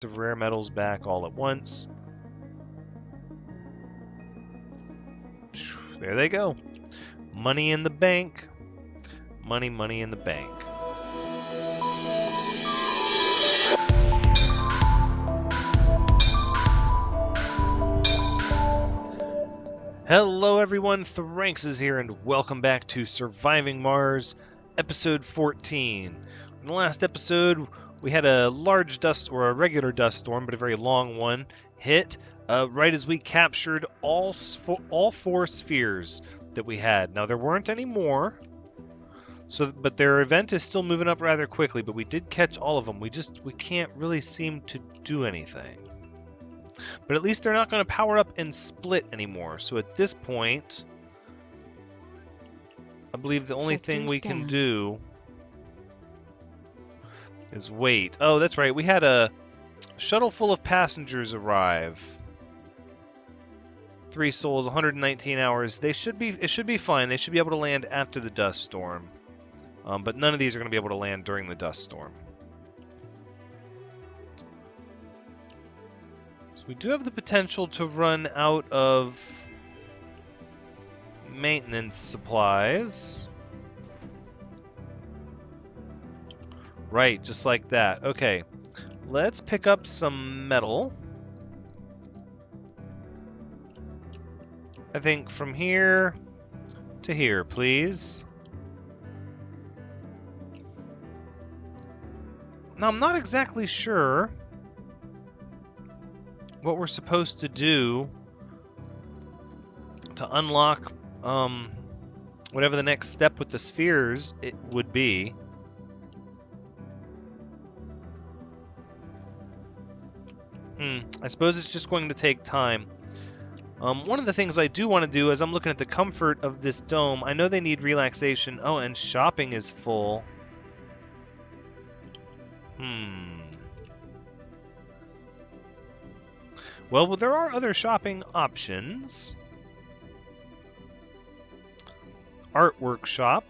of rare metals back all at once. There they go. Money in the bank. Money, money in the bank. Hello everyone, Thranxes here, and welcome back to Surviving Mars, episode 14. In the last episode, we had a large dust, or a regular dust storm, but a very long one, hit right as we captured all four spheres that we had. Now, there weren't any more, but their event is still moving up rather quickly, but we did catch all of them. We can't really seem to do anything. But at least they're not going to power up and split anymore. So at this point, I believe the only thing we can do is wait. Oh, that's right. We had a shuttle full of passengers arrive. 3 souls, 119 hours. It should be fine. They should be able to land after the dust storm. But none of these are going to be able to land during the dust storm. We do have the potential to run out of maintenance supplies. Right, just like that. Okay, let's pick up some metal. I think from here to here, please. Now, I'm not exactly sure what we're supposed to do to unlock whatever the next step with the spheres it would be. I suppose it's just going to take time. One of the things I do want to do is I'm looking at the comfort of this dome. I know they need relaxation. Oh, and shopping is full. Well, there are other shopping options. Artwork shop.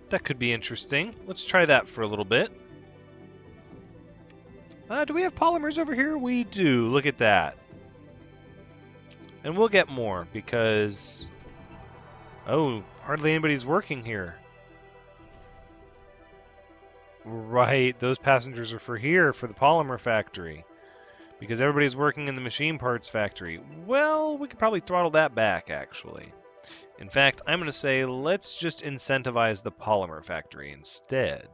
That could be interesting. Let's try that for a little bit. Do we have polymers over here? We do. Look at that. And we'll get more because... Oh, hardly anybody's working here. Right, those passengers are for here, for the polymer factory. Because everybody's working in the machine parts factory. Well, we could probably throttle that back, actually. In fact, I'm going to say, let's just incentivize the polymer factory instead.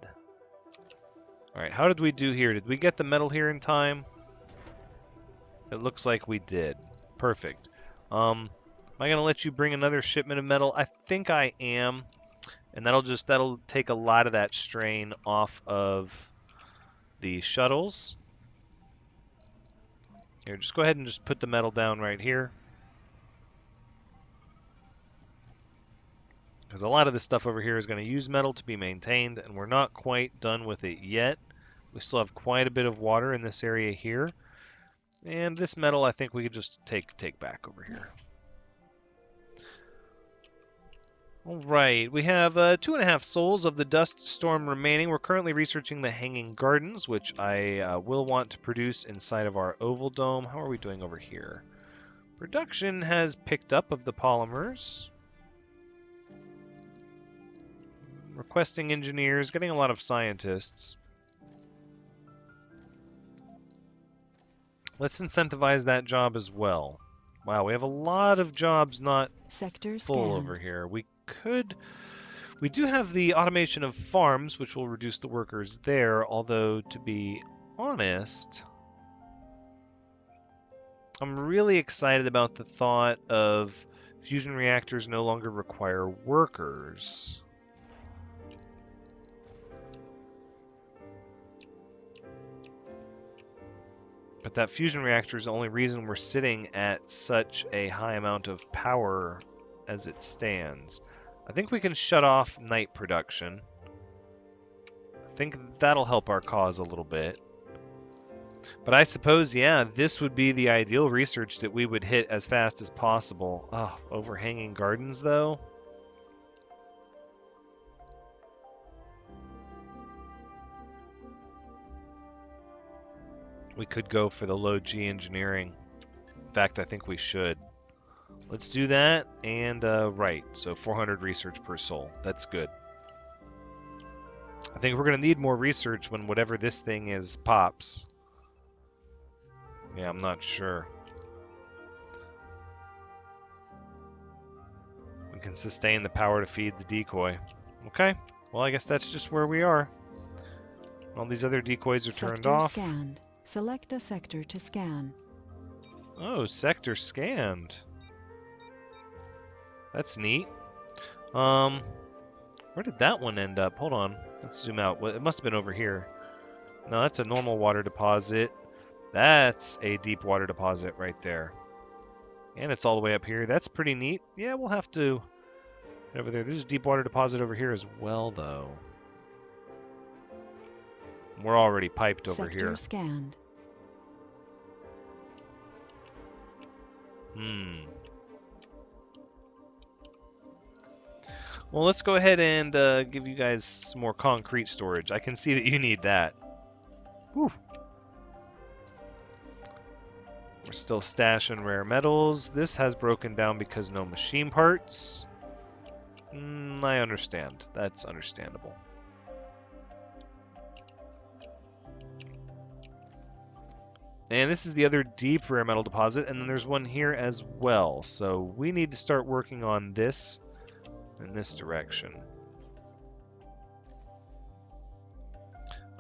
Alright, how did we do here? Did we get the metal here in time? It looks like we did. Perfect. Am I going to let you bring another shipment of metal? I think I am. And that'll take a lot of that strain off of the shuttles. Here, just go ahead and just put the metal down right here. Because a lot of this stuff over here is going to use metal to be maintained, and we're not quite done with it yet. We still have quite a bit of water in this area here. And this metal I think we could just take back over here. Alright, we have 2.5 souls of the dust storm remaining. We're currently researching the hanging gardens, which I will want to produce inside of our oval dome. How are we doing over here? Production has picked up of the polymers. Requesting engineers, getting a lot of scientists. Let's incentivize that job as well. Wow, we have a lot of jobs not full over here. We do have the automation of farms, which will reduce the workers there, although, to be honest, I'm really excited about the thought of fusion reactors no longer require workers. But that fusion reactor is the only reason we're sitting at such a high amount of power as it stands. I think we can shut off night production. I think that'll help our cause a little bit. But I suppose, yeah, this would be the ideal research that we would hit as fast as possible. Oh, overhanging gardens, though? We could go for the low G engineering. In fact, I think we should. Let's do that, and right, so 400 research per soul. That's good. I think we're going to need more research when whatever this thing is pops. Yeah, I'm not sure. We can sustain the power to feed the decoy. Okay, well, I guess that's just where we are. All these other decoys are turned off. Sector scanned. Select a sector to scan. Oh, sector scanned. That's neat. Where did that one end up? Hold on. Let's zoom out. Well, it must have been over here. No, that's a normal water deposit. That's a deep water deposit right there. And it's all the way up here. That's pretty neat. Yeah, we'll have to... Over there. There's a deep water deposit over here as well, though. We're already piped over Sector here. Scanned. Well, let's go ahead and give you guys some more concrete storage. I can see that you need that. Whew. We're still stashing rare metals. This has broken down because no machine parts. I understand. That's understandable. And this is the other deep rare metal deposit, and then there's one here as well. So we need to start working on this in this direction.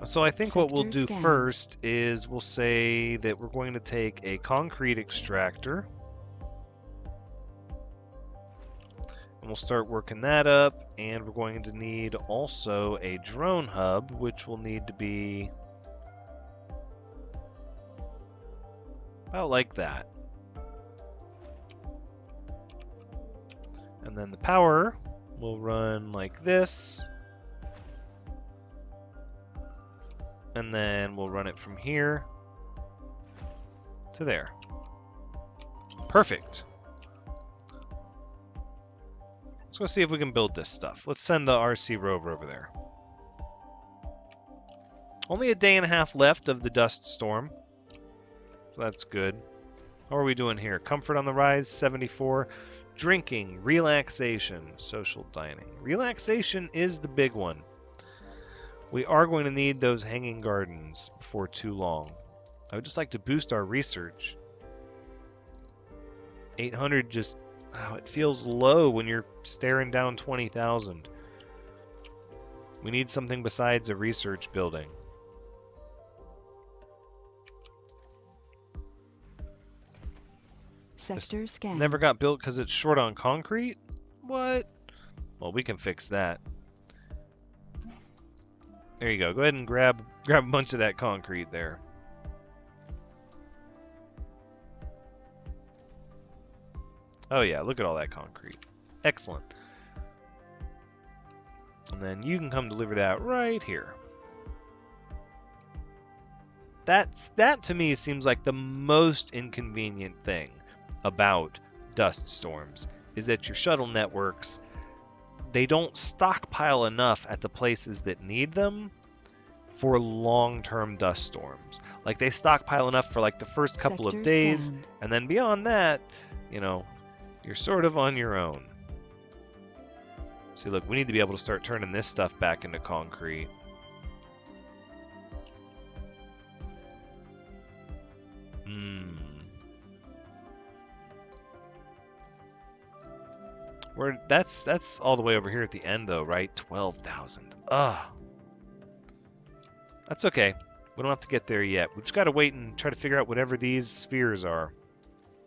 So I think what we'll do first is we'll say that we're going to take a concrete extractor. And we'll start working that up, and we're going to need also a drone hub, which will need to be about like that. And then the power will run like this. And then we'll run it from here to there. Perfect. Let's go see if we can build this stuff. Let's send the RC rover over there. Only a day and a half left of the dust storm. So that's good. How are we doing here? Comfort on the rise, 74. Drinking, relaxation, social dining. Relaxation is the big one. We are going to need those hanging gardens before too long. I would just like to boost our research. 800 just... Oh, it feels low when you're staring down 20,000. We need something besides a research building. Sector scan. Never got built because it's short on concrete? What? Well, we can fix that. There you go. Go ahead and grab a bunch of that concrete there. Oh yeah, look at all that concrete. Excellent. And then you can come deliver that right here. That to me seems like the most inconvenient thing about dust storms, is that your shuttle networks, they don't stockpile enough at the places that need them for long-term dust storms. Like, they stockpile enough for like the first couple of days, and then beyond that, you know, you're sort of on your own. See, look, we need to be able to start turning this stuff back into concrete. That's all the way over here at the end, though, right? 12,000. Ugh. That's okay. We don't have to get there yet. We just got to wait and try to figure out whatever these spheres are.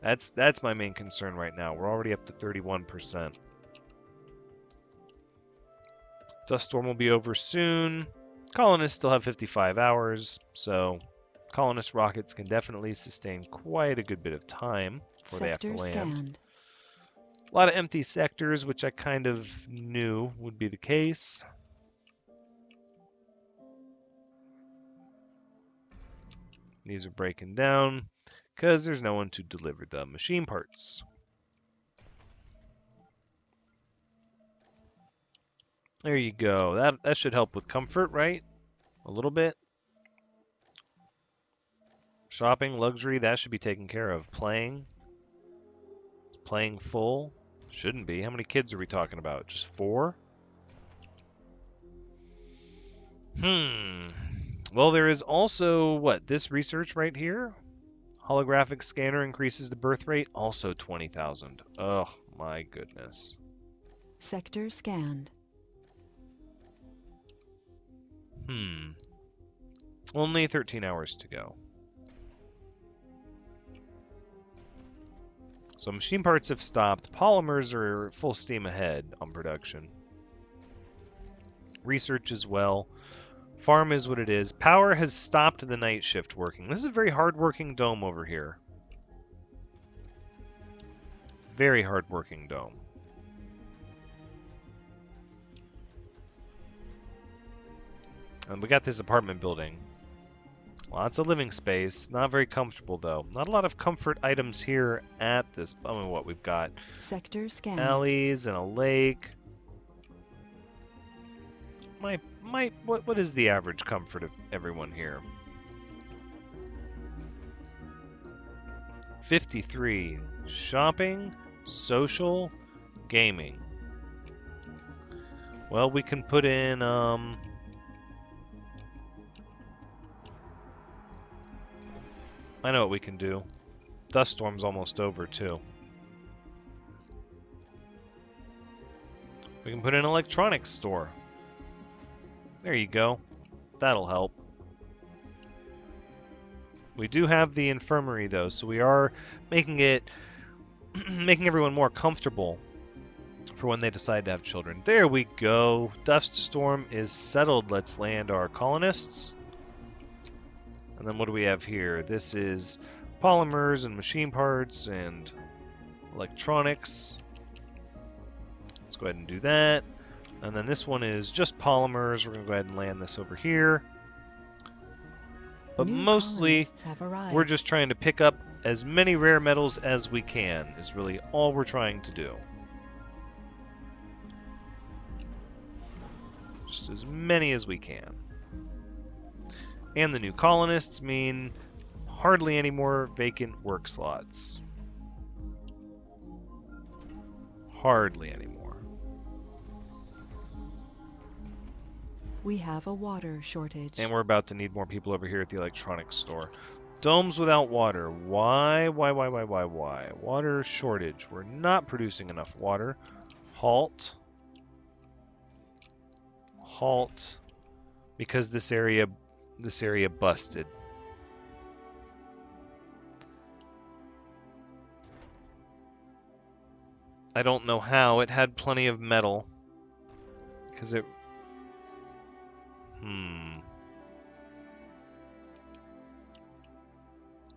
That's my main concern right now. We're already up to 31%. Dust storm will be over soon. Colonists still have 55 hours, so colonist rockets can definitely sustain quite a good bit of time before they have to land. Scanned. A lot of empty sectors, which I kind of knew would be the case. These are breaking down because there's no one to deliver the machine parts. There you go. That should help with comfort, right? A little bit. Shopping, luxury, that should be taken care of. Playing. Playing full. Shouldn't be. How many kids are we talking about? Just 4? Well, there is also, what, this research right here? Holographic scanner increases the birth rate, also 20,000. Oh, my goodness. Sector scanned. Only 13 hours to go. So machine parts have stopped. Polymers are full steam ahead on production. Research as well. Farm is what it is. Power has stopped the night shift working. This is a very hard-working dome over here. Very hard-working dome. And we got this apartment building. Lots of living space. Not very comfortable, though. Not a lot of comfort items here at this... I mean, what we've got. Sector scanned. Alleys and a lake. What is the average comfort of everyone here? 53. Shopping, social, gaming. Well, we can put in, I know what we can do. Dust storm's almost over, too. We can put in an electronics store. There you go. That'll help. We do have the infirmary, though, so we are making it... making everyone more comfortable for when they decide to have children. There we go. Dust storm is settled. Let's land our colonists. And then what do we have here? This is polymers and machine parts and electronics. Let's go ahead and do that. And then this one is just polymers. We're going to go ahead and land this over here. But mostly, we're just trying to pick up as many rare metals as we can, is really all we're trying to do. Just as many as we can. And the new colonists mean hardly any more vacant work slots. Hardly any more. We have a water shortage. And we're about to need more people over here at the electronics store. Domes without water. Why? Why? Water shortage. We're not producing enough water. Halt. Halt. Because this area busted. I don't know how. It had plenty of metal. Because it...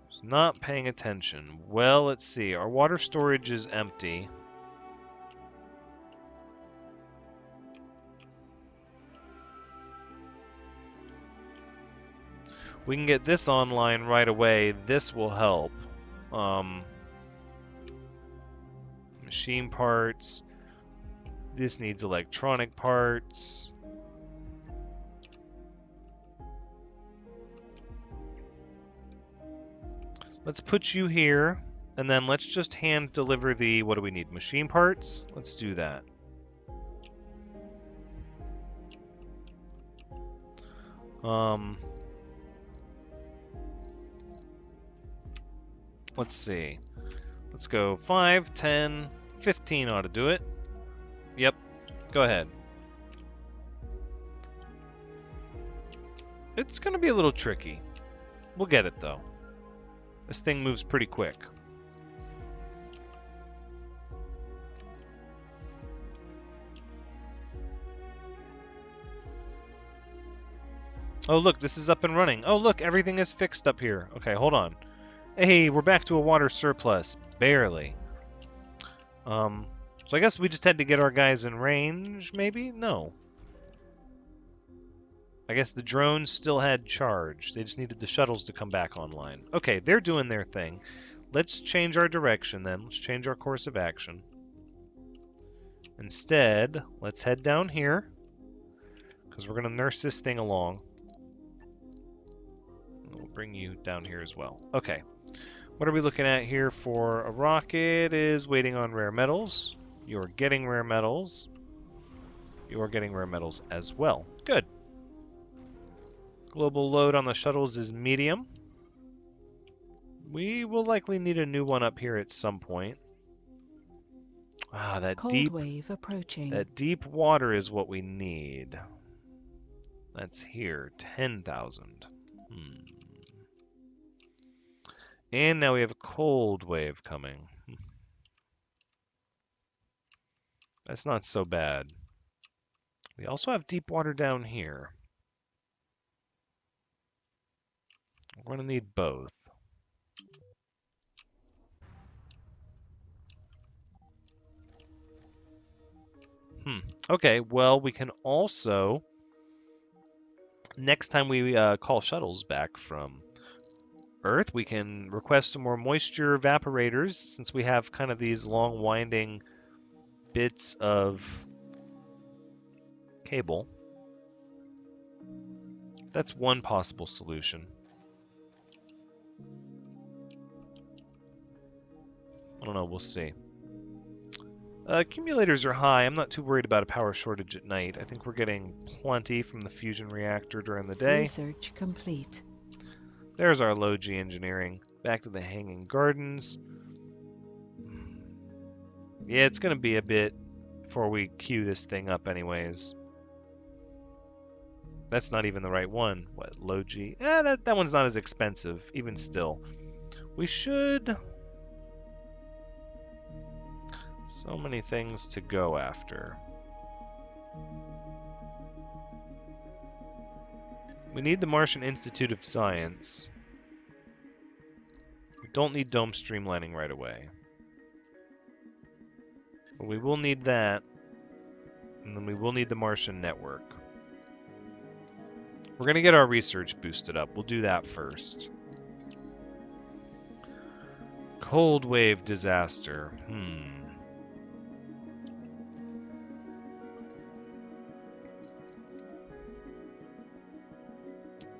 It's not paying attention. Well, let's see. Our water storage is empty. We can get this online right away. This will help. Machine parts. This needs electronic parts. Let's put you here, and then let's just hand deliver the, what do we need, machine parts? Let's do that. Let's see. Let's go 5, 10, 15 ought to do it. Yep, go ahead. It's gonna be a little tricky. We'll get it, though. This thing moves pretty quick. Oh, look, this is up and running. Oh, look, everything is fixed up here. Okay, hold on. Hey, we're back to a water surplus. Barely. So I guess we just had to get our guys in range, maybe? No. I guess the drones still had charge. They just needed the shuttles to come back online. Okay, they're doing their thing. Let's change our direction then. Let's change our course of action. Instead, let's head down here, because we're going to nurse this thing along. We'll bring you down here as well. Okay. What are we looking at here for a rocket? Is waiting on rare metals. You're getting rare metals. You're getting rare metals as well. Good. Global load on the shuttles is medium. We will likely need a new one up here at some point. Ah, that Cold wave approaching. That deep water is what we need. That's here, 10,000. And now we have a cold wave coming. That's not so bad. We also have deep water down here. We're going to need both. Okay, well, we can also, next time we call shuttles back from Earth, we can request some more moisture vaporators, since we have kind of these long winding bits of cable. That's one possible solution. I don't know, we'll see. Accumulators are high. I'm not too worried about a power shortage at night. I think we're getting plenty from the fusion reactor during the day. Research complete. There's our low G engineering. Back to the Hanging Gardens. Yeah, it's going to be a bit before we queue this thing up anyways. That's not even the right one. What, low G? That one's not as expensive, even still. We should... So many things to go after. We need the Martian Institute of Science. We don't need dome streamlining right away. But we will need that. And then we will need the Martian network. We're going to get our research boosted up. We'll do that first. Cold wave disaster.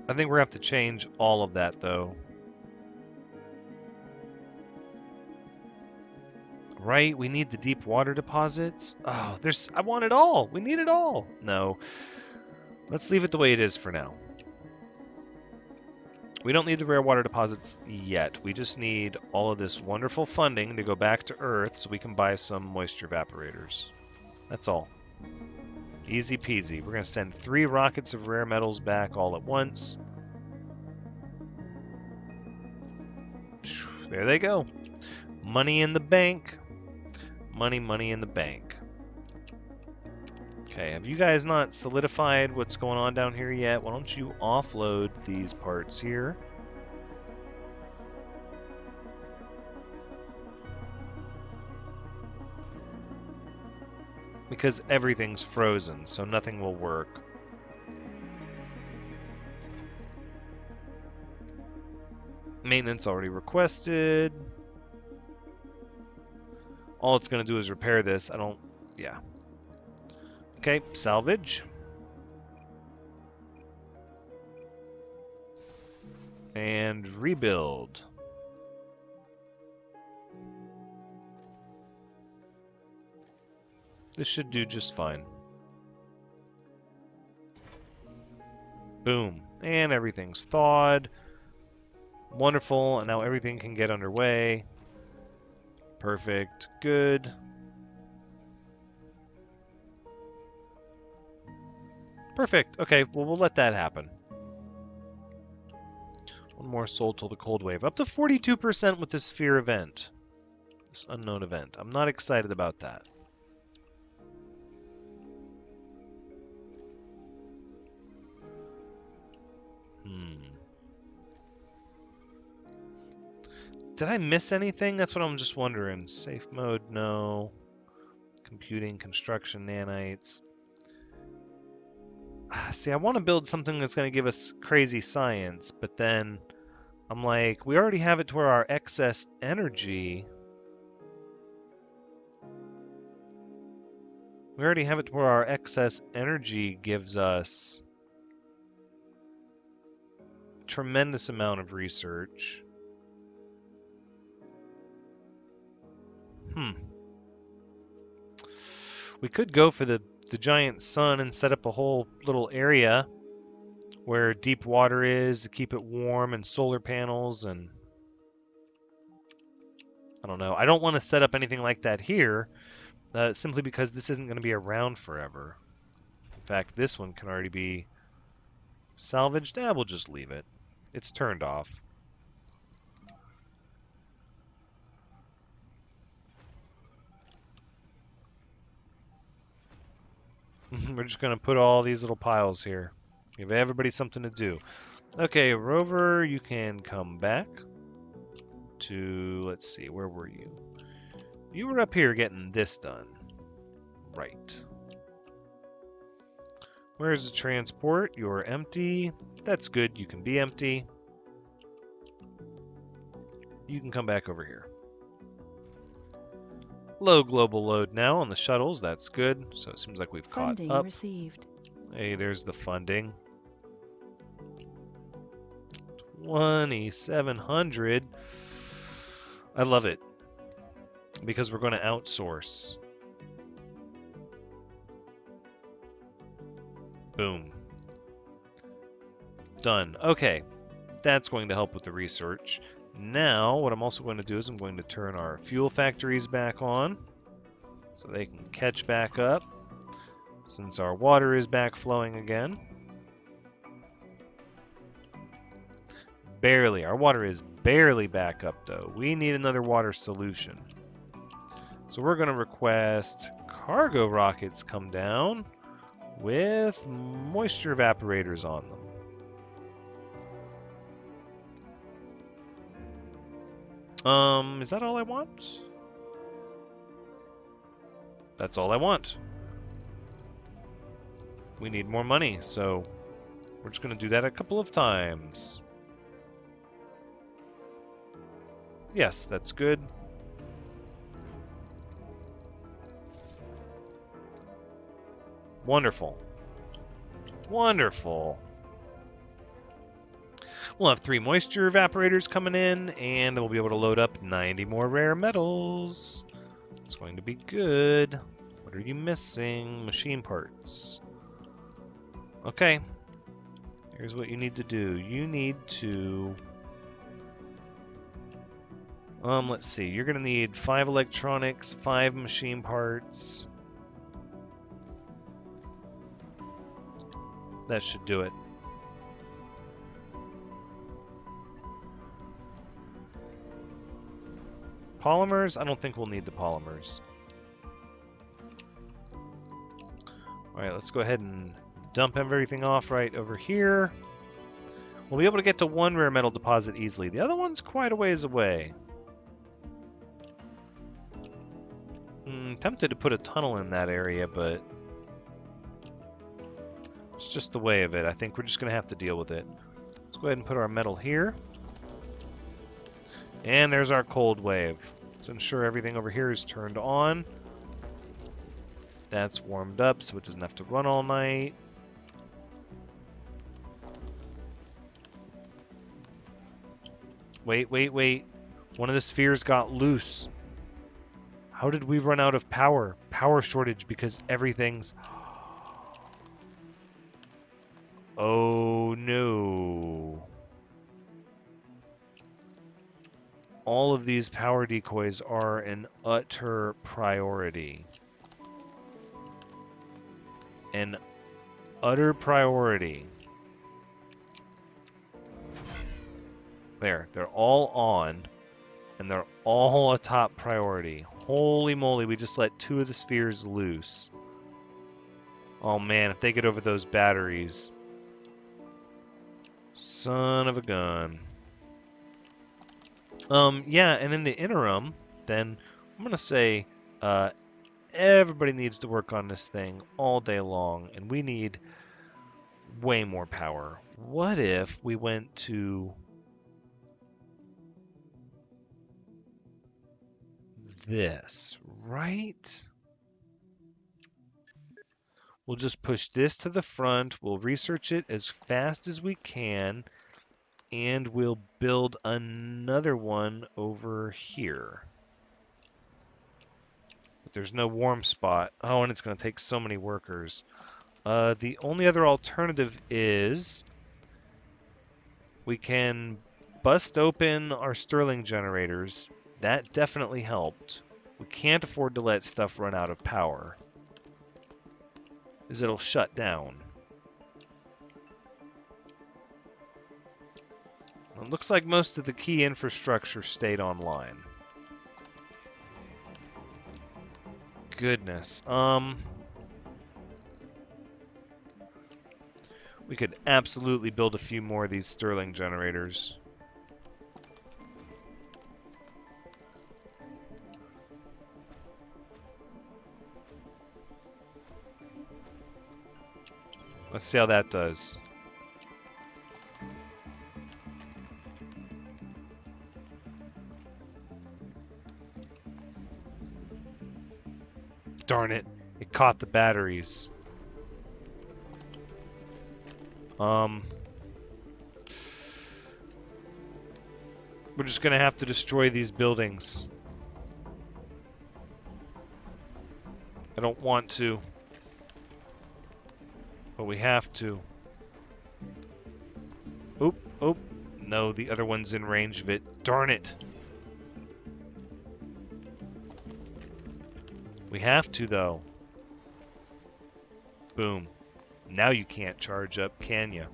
I think we're going to have to change all of that, though. Right? We need the deep water deposits. Oh, I want it all. We need it all. No. Let's leave it the way it is for now. We don't need the rare water deposits yet. We just need all of this wonderful funding to go back to Earth so we can buy some moisture evaporators. That's all. Easy peasy. We're going to send 3 rockets of rare metals back all at once. There they go. Money in the bank. Money, money in the bank. Okay, have you guys not solidified what's going on down here yet? Why don't you offload these parts here? Because everything's frozen, so nothing will work. Maintenance already requested. All it's going to do is repair this. Yeah. Okay, salvage. And rebuild. This should do just fine. Boom. And everything's thawed. Wonderful, and now everything can get underway. Perfect. Good. Perfect. Okay, well, we'll let that happen. One more soul till the cold wave. Up to 42% with this sphere event. This unknown event. I'm not excited about that. Did I miss anything? That's what I'm just wondering. Safe mode, no. Computing, construction, nanites. See, I want to build something that's going to give us crazy science, but then I'm like, we already have it to where our excess energy... We already have it to where our excess energy gives us tremendous amount of research. We could go for the giant sun and set up a whole little area where deep water is to keep it warm, and solar panels, and I don't know. I don't want to set up anything like that here, simply because this isn't going to be around forever. In fact, this one can already be salvaged. We'll just leave it. It's turned off. We're just going to put all these little piles here. Give everybody something to do. Okay, Rover, you can come back to, let's see, where were you? You were up here getting this done. Right. Where's the transport? You're empty. That's good, you can be empty. You can come back over here. Low global load now on the shuttles, that's good. So it seems like we've caught Funding up. received. Hey, there's the funding. 2,700. I love it. Because we're going to outsource. Boom. Done. Okay. That's going to help with the research. Now, what I'm also going to do is I'm going to turn our fuel factories back on so they can catch back up since our water is back flowing again. Barely. Our water is barely back up, though. We need another water solution. So we're going to request cargo rockets come down with moisture vaporators on them. Is that all I want? That's all I want. We need more money, so we're just going to do that a couple of times. Yes, that's good. Wonderful. Wonderful. We'll have 3 moisture evaporators coming in, and we'll be able to load up 90 more rare metals. It's going to be good. What are you missing? Machine parts. Okay. Here's what you need to do. You need to... let's see. You're going to need 5 electronics, 5 machine parts. That should do it. Polymers? I don't think we'll need the polymers. Alright, let's go ahead and dump everything off right over here. We'll be able to get to 1 rare metal deposit easily. The other one's quite a ways away. Tempted to put a tunnel in that area, but it's just the way of it. I think we're just going to have to deal with it. Let's go ahead and put our metal here. And there's our cold wave. Let's ensure everything over here is turned on. That's warmed up so it doesn't have to run all night. Wait, wait, wait. One of the spheres got loose. How did we run out of power? Power shortage because everything's... Oh no. All of these power decoys are an utter priority. An utter priority. There, they're all on, and they're all a top priority. Holy moly, we just let 2 of the spheres loose. Oh man, if they get over those batteries. Son of a gun. Yeah, and in the interim, then, I'm gonna say, everybody needs to work on this thing all day long, and we need way more power. What if we went to this, right? We'll just push this to the front. We'll research it as fast as we can. And we'll build another one over here. But there's no warm spot. Oh, and it's going to take so many workers. The only other alternative is we can bust open our Stirling Generators. That definitely helped. We can't afford to let stuff run out of power, as it'll shut down. It looks like most of the key infrastructure stayed online. Goodness. We could absolutely build a few more of these Stirling Generators. Let's see how that does. Darn it, it caught the batteries. We're just gonna have to destroy these buildings. I don't want to, but we have to. Oop, oop. No, the other one's in range of it. Darn it. We have to, though. Boom. Now you can't charge up, can you?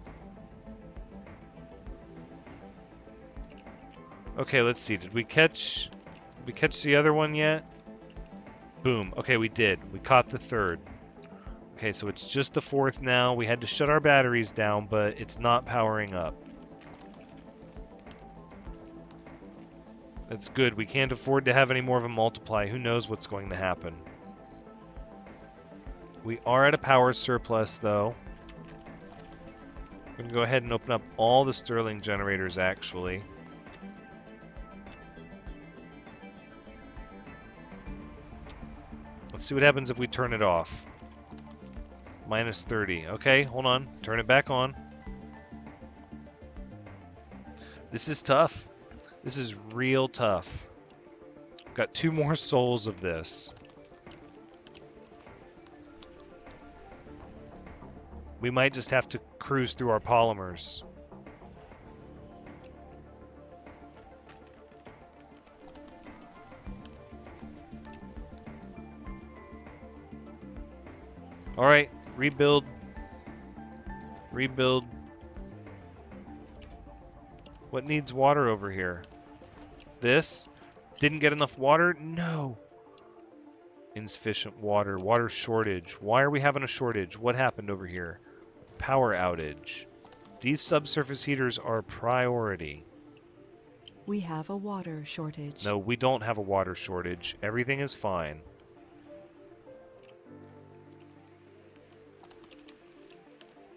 Okay, let's see. Did we catch the other one yet? Boom. Okay, we did. We caught the third. Okay, so it's just the fourth now. We had to shut our batteries down, but it's not powering up. That's good. We can't afford to have any more of a multiply. Who knows what's going to happen. We are at a power surplus, though. I'm going to go ahead and open up all the Stirling Generators, actually. Let's see what happens if we turn it off. Minus 30. Okay, hold on. Turn it back on. This is tough. This is real tough. Got 2 more souls of this. We might just have to cruise through our polymers. Alright, rebuild. Rebuild. What needs water over here? This? Didn't get enough water? No. Insufficient water. Water shortage. Why are we having a shortage? What happened over here? Power outage. These subsurface heaters are a priority. We have a water shortage. No, we don't have a water shortage. Everything is fine.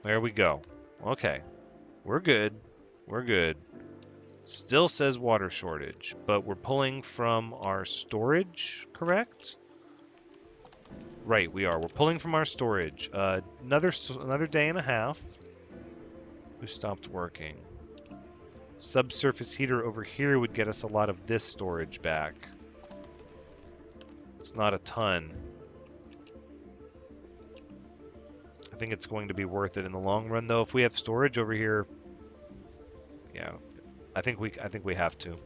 There we go. Okay. We're good. We're good. Still says water shortage, but we're pulling from our storage, correct? Right, we are. We're pulling from our storage. Another day and a half. We stopped working. Subsurface heater over here would get us a lot of this storage back. It's not a ton. I think it's going to be worth it in the long run, though. If we have storage over here, yeah, I think we have to.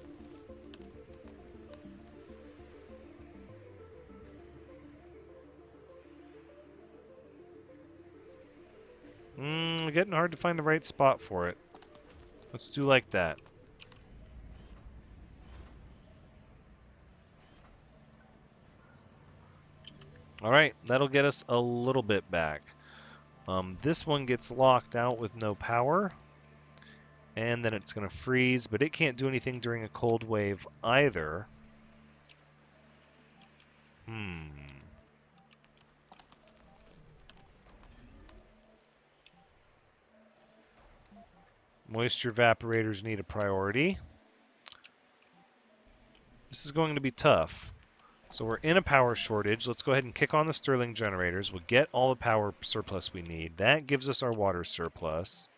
Getting hard to find the right spot for it. Let's do like that. Alright, that'll get us a little bit back. This one gets locked out with no power. And then it's going to freeze, but it can't do anything during a cold wave either. Moisture vaporators need a priority. This is going to be tough. So we're in a power shortage. Let's go ahead and kick on the Stirling Generators. We'll get all the power surplus we need. That gives us our water surplus.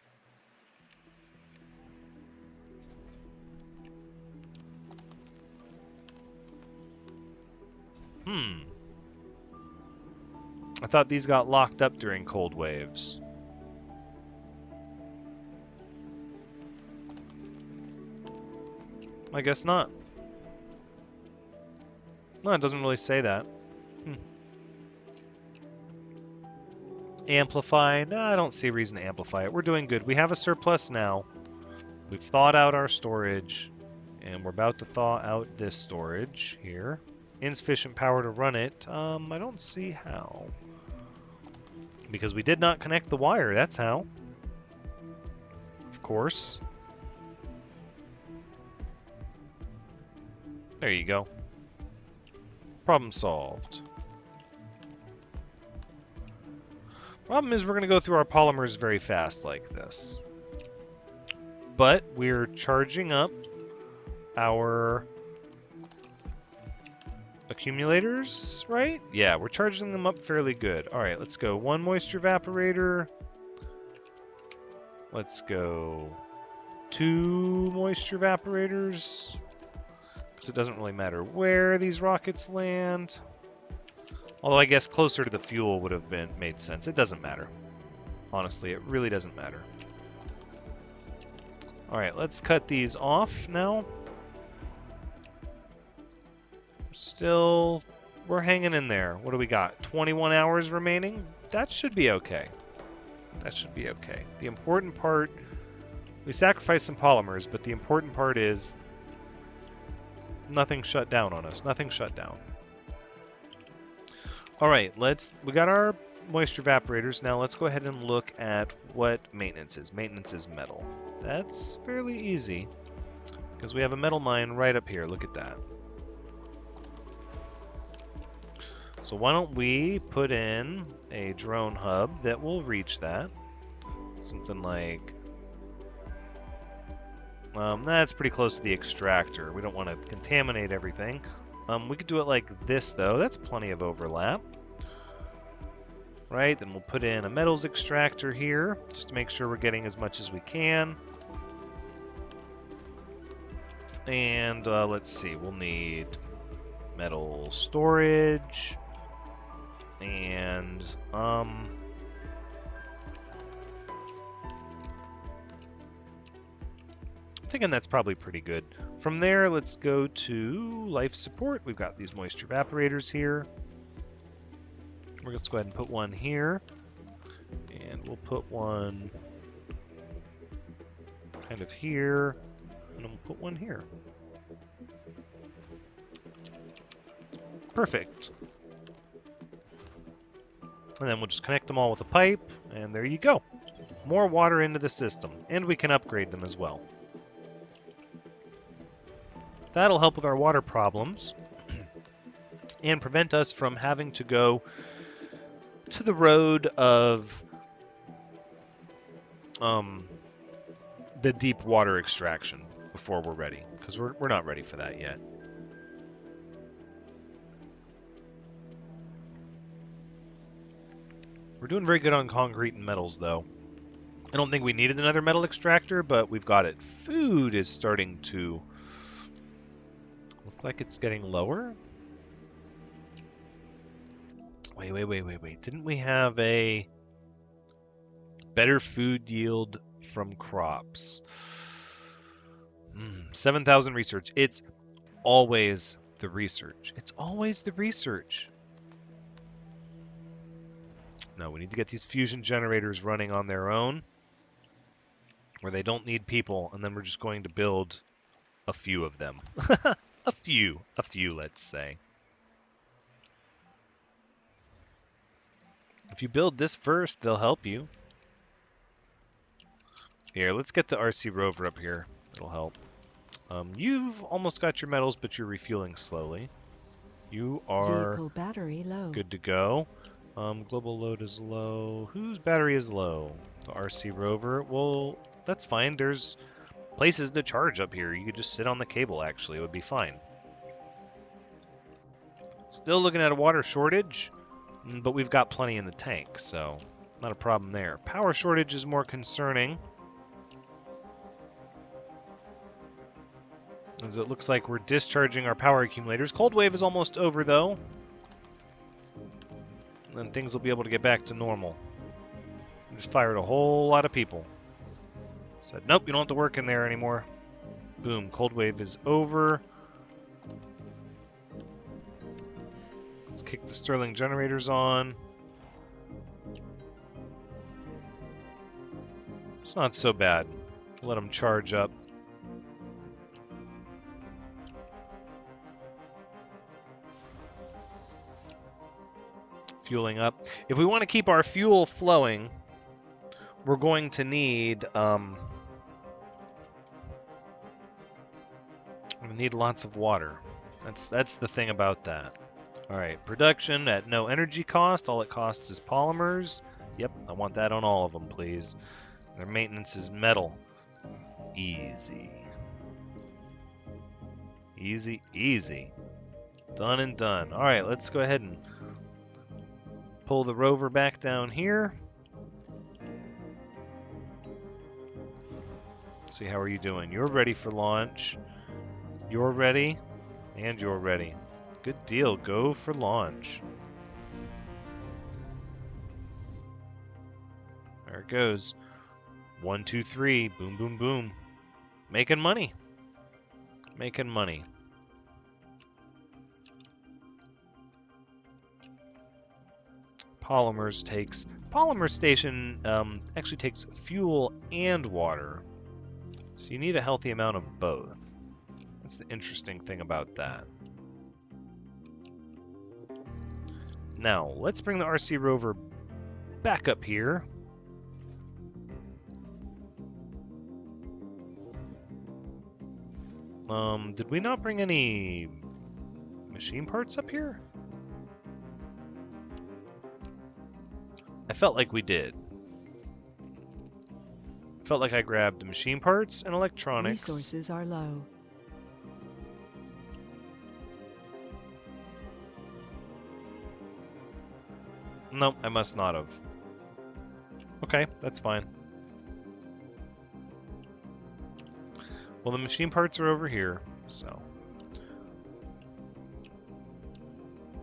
I thought these got locked up during cold waves. I guess not. No, it doesn't really say that. Amplify? No, I don't see a reason to amplify it. We're doing good. We have a surplus now. We've thawed out our storage, and we're about to thaw out this storage here. Insufficient power to run it. I don't see how. Because we did not connect the wire, that's how. Of course. There you go. Problem solved. Problem is we're going to go through our polymers very fast like this. But we're charging up our accumulators, right? Yeah, we're charging them up fairly good. Alright, let's go. 1 moisture evaporator. Let's go 2 moisture evaporators. Because it doesn't really matter where these rockets land. Although I guess closer to the fuel would have made sense. It doesn't matter. Honestly, it really doesn't matter. Alright, let's cut these off now. We're hanging in there. What do we got? 21 hours remaining? That should be okay. That should be okay. The important part, we sacrificed some polymers, but the important part is nothing shut down on us. Nothing shut down. Alright, we got our moisture evaporators. Now let's go ahead and look at what maintenance is. Maintenance is metal. That's fairly easy, because we have a metal mine right up here. Look at that. So why don't we put in a drone hub that will reach that. Something like... that's pretty close to the extractor. We don't want to contaminate everything. We could do it like this, though. That's plenty of overlap. Right, then we'll put in a metals extractor here, just to make sure we're getting as much as we can. And let's see, we'll need metal storage, and I'm thinking that's probably pretty good. From there, let's go to life support. We've got these moisture evaporators here. Let's go ahead and put one here, and we'll put one kind of here, and we'll put one here. Perfect. And then we'll just connect them all with a pipe, and there you go. More water into the system, and we can upgrade them as well. That'll help with our water problems, and prevent us from having to go to the road of the deep water extraction before we're ready, because we're not ready for that yet. We're doing very good on concrete and metals, though. I don't think we needed another metal extractor, but we've got it. Food is starting to look like it's getting lower. Wait. Didn't we have a better food yield from crops? 7,000 research. It's always the research. It's always the research. No, we need to get these fusion generators running on their own, where they don't need people, and then we're just going to build a few of them. A few, let's say. If you build this first, they'll help you. Here, let's get the RC rover up here. It'll help. You've almost got your metals, but you're refueling slowly. You are Vehicle battery low. good to go. Global load is low. Whose battery is low? The RC rover. Well, that's fine. There's places to charge up here. You could just sit on the cable, actually. It would be fine. Still looking at a water shortage. But we've got plenty in the tank, so not a problem there. Power shortage is more concerning, as it looks like we're discharging our power accumulators. Cold wave is almost over, though. And then things will be able to get back to normal. We just fired a whole lot of people. Said, nope, you don't have to work in there anymore. Boom, cold wave is over. Let's kick the Stirling Generators on. It's not so bad. Let them charge up. Fueling up. If we want to keep our fuel flowing, we're going to need we need lots of water. That's the thing about that. All right, production at no energy cost. All it costs is polymers. Yep, I want that on all of them, please. Their maintenance is metal. Easy. Easy, easy. Done and done. All right, let's go ahead and pull the rover back down here. Let's see, how are you doing? You're ready for launch. You're ready, and you're ready. Good deal. Go for launch. There it goes. 1, 2, 3. Boom, boom, boom. Making money. Making money. Polymer station actually takes fuel and water. So you need a healthy amount of both. That's the interesting thing about that. Now, let's bring the RC rover back up here. Did we not bring any machine parts up here? I felt like we did. Felt like I grabbed the machine parts and electronics. Resources are low. Nope, I must not have. Okay, that's fine. Well, the machine parts are over here, so.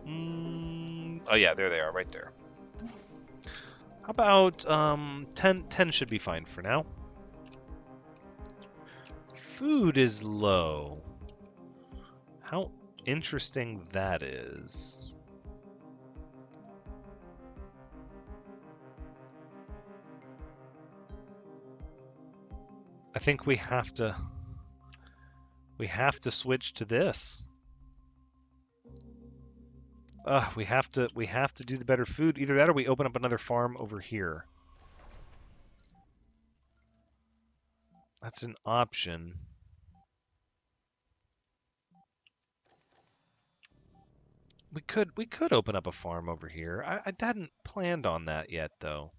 Oh yeah, there they are, right there. How about 10 should be fine for now. Food is low. How interesting that is. I think we have to switch to this. We have to do the better food. Either that or we open up another farm over here. That's an option. We could open up a farm over here. I hadn't planned on that yet though.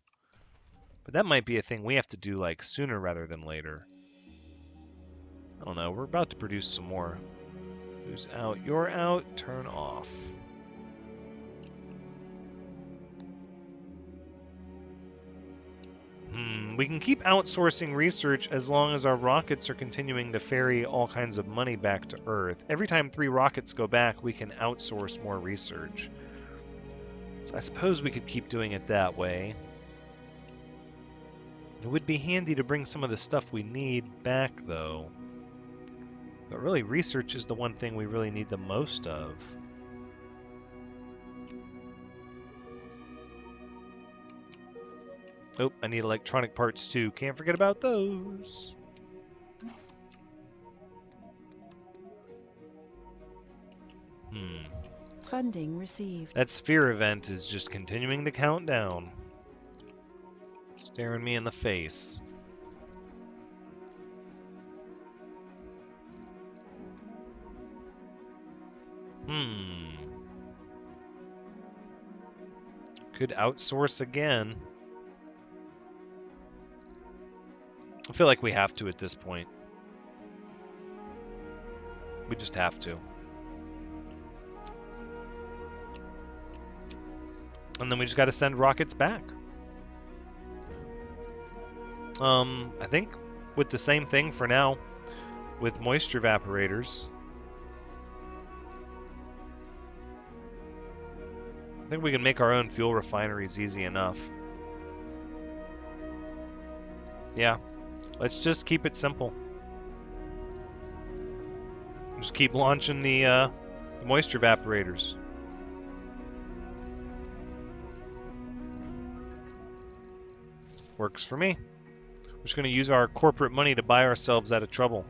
But that might be a thing we have to do like sooner rather than later. I don't know. We're about to produce some more. Who's out? You're out. Turn off. We can keep outsourcing research as long as our rockets are continuing to ferry all kinds of money back to Earth. Every time 3 rockets go back, we can outsource more research. So I suppose we could keep doing it that way. It would be handy to bring some of the stuff we need back, though. But really, research is the one thing we really need the most of. Oh, I need electronic parts too. Can't forget about those. Funding received. That sphere event is just continuing to count down. Staring me in the face. Could outsource again. I feel like we have to at this point. We just have to. And then we just got to send rockets back. I think with the same thing for now, with moisture vaporators. think we can make our own fuel refineries easy enough. Yeah, let's just keep it simple. Just keep launching the moisture vaporators. Works for me. We're just going to use our corporate money to buy ourselves out of trouble.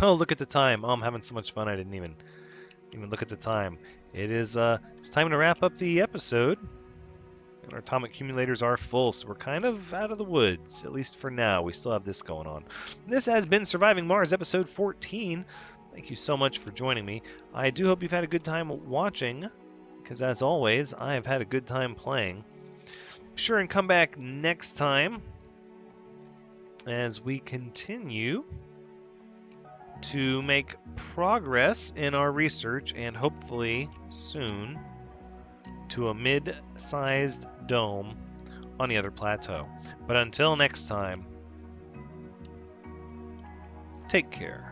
Oh, look at the time. Oh, I'm having so much fun I didn't even look at the time. It is it's time to wrap up the episode. And our atomic accumulators are full, so we're kind of out of the woods, at least for now. We still have this going on. This has been Surviving Mars, episode 14. Thank you so much for joining me. I do hope you've had a good time watching, because as always, I have had a good time playing. Be sure and come back next time as we continue to make progress in our research, and hopefully soon to a mid-sized dome on the other plateau. But until next time, take care.